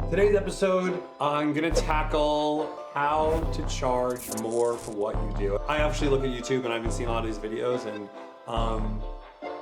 Today's episode, I'm gonna tackle how to charge more for what you do. I actually look at YouTube and I've been seeing a lot of these videos, and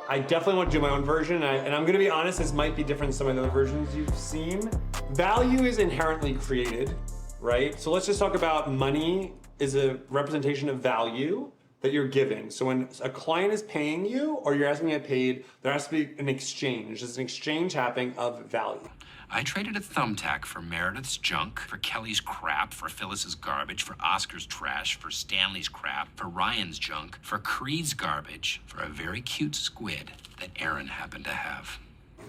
I definitely want to do my own version. And I'm gonna be honest, this might be different than some of the other versions you've seen. Value is inherently created, right? So let's just talk about money is a representation of value that you're giving. So when a client is paying you or you're asking to get paid, there has to be an exchange. There's an exchange happening of value. I traded a thumbtack for Meredith's junk, for Kelly's crap, for Phyllis's garbage, for Oscar's trash, for Stanley's crap, for Ryan's junk, for Creed's garbage, for a very cute squid that Aaron happened to have.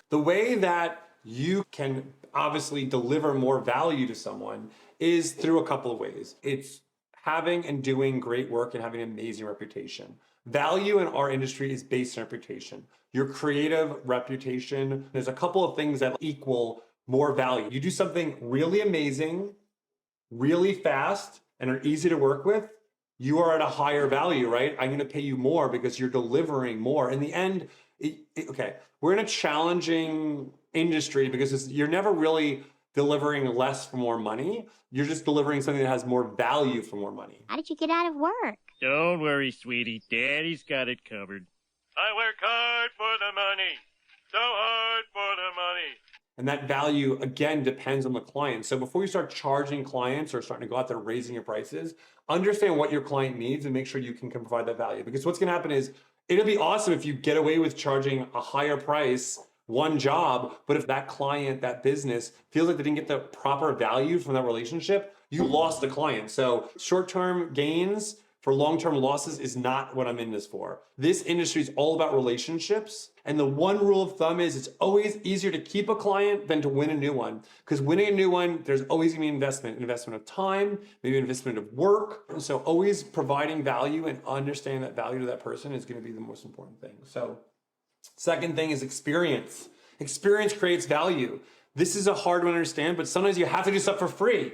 The way that you can obviously deliver more value to someone is through a couple of ways. It's having and doing great work and having an amazing reputation. Value in our industry is based on reputation. Your creative reputation, there's a couple of things that equal more value. You do something really amazing, really fast, and are easy to work with, you are at a higher value, right? I'm gonna pay you more because you're delivering more. In the end, okay, we're in a challenging industry because you're never really delivering less for more money. You're just delivering something that has more value for more money. How did you get out of work? Don't worry, sweetie. Daddy's got it covered. I work hard for the money. So hard for the money. And that value, again, depends on the client. So before you start charging clients or starting to go out there raising your prices, understand what your client needs and make sure you can provide that value. Because what's gonna happen is, it'll be awesome if you get away with charging a higher price, one job, but if that client, that business feels like they didn't get the proper value from that relationship, you lost the client. So short-term gains for long-term losses is not what I'm in this for. This industry is all about relationships. And the one rule of thumb is it's always easier to keep a client than to win a new one. Because winning a new one, there's always gonna be investment of time, maybe investment of work. And so always providing value and understanding that value to that person is gonna be the most important thing. So second thing is experience. Experience creates value. This is a hard one to understand, but sometimes you have to do stuff for free,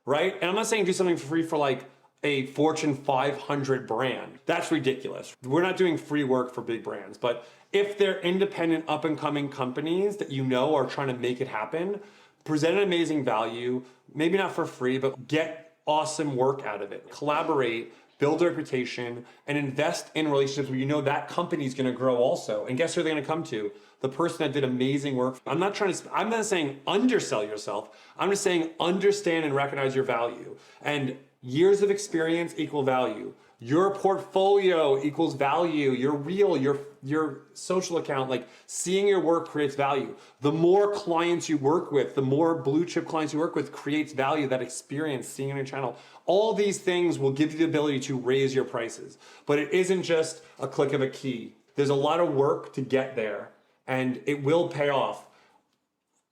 right? And I'm not saying do something for free for like a Fortune 500 brand. That's ridiculous. We're not doing free work for big brands, but if they're independent, up and coming companies that you know are trying to make it happen, present an amazing value, maybe not for free, but get awesome work out of it. Collaborate, build a reputation, and invest in relationships where you know that company's gonna grow also. And guess who they're gonna come to? The person that did amazing work. I'm not saying undersell yourself. I'm just saying understand and recognize your value. And years of experience equal value. Your portfolio equals value. Your reel, your social account, like seeing your work creates value. The more clients you work with, the more blue chip clients you work with creates value, that experience, seeing on your channel. All these things will give you the ability to raise your prices. But it isn't just a click of a key. There's a lot of work to get there and it will pay off.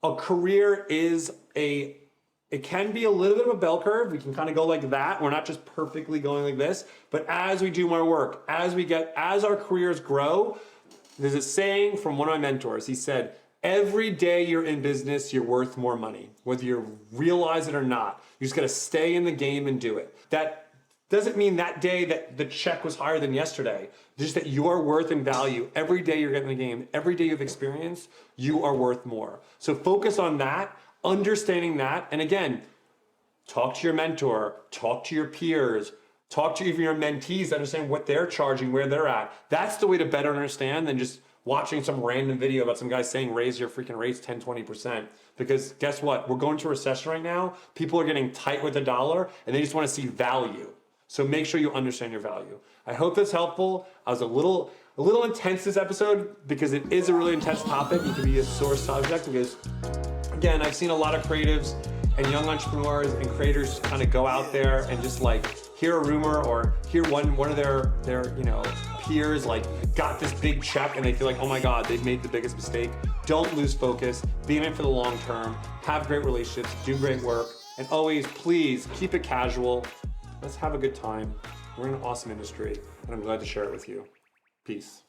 A career is it can be a little bit of a bell curve. We can kind of go like that. We're not just perfectly going like this, but as we do more work, as our careers grow, there's a saying from one of my mentors. He said, every day you're in business, you're worth more money, whether you realize it or not. You just gotta stay in the game and do it. That doesn't mean that day that the check was higher than yesterday. Just that your worth and value, every day you're getting in the game, every day you have experience, you are worth more. So focus on that, understanding that, and again, talk to your mentor, talk to your peers, talk to even your mentees, understand what they're charging, where they're at. That's the way to better understand than just watching some random video about some guy saying raise your freaking rates 10, 20%. Because guess what? We're going to a recession right now. People are getting tight with the dollar and they just want to see value. So make sure you understand your value. I hope that's helpful. I was a little intense this episode because it is a really intense topic. It can be a sore subject because, again, I've seen a lot of creatives and young entrepreneurs and creators kind of go out there and just like hear a rumor or hear one of their peers like got this big check and they feel like, oh my God, they've made the biggest mistake. Don't lose focus, be in it for the long term, have great relationships, do great work, and always, please, keep it casual. Let's have a good time. We're in an awesome industry and I'm glad to share it with you. Peace.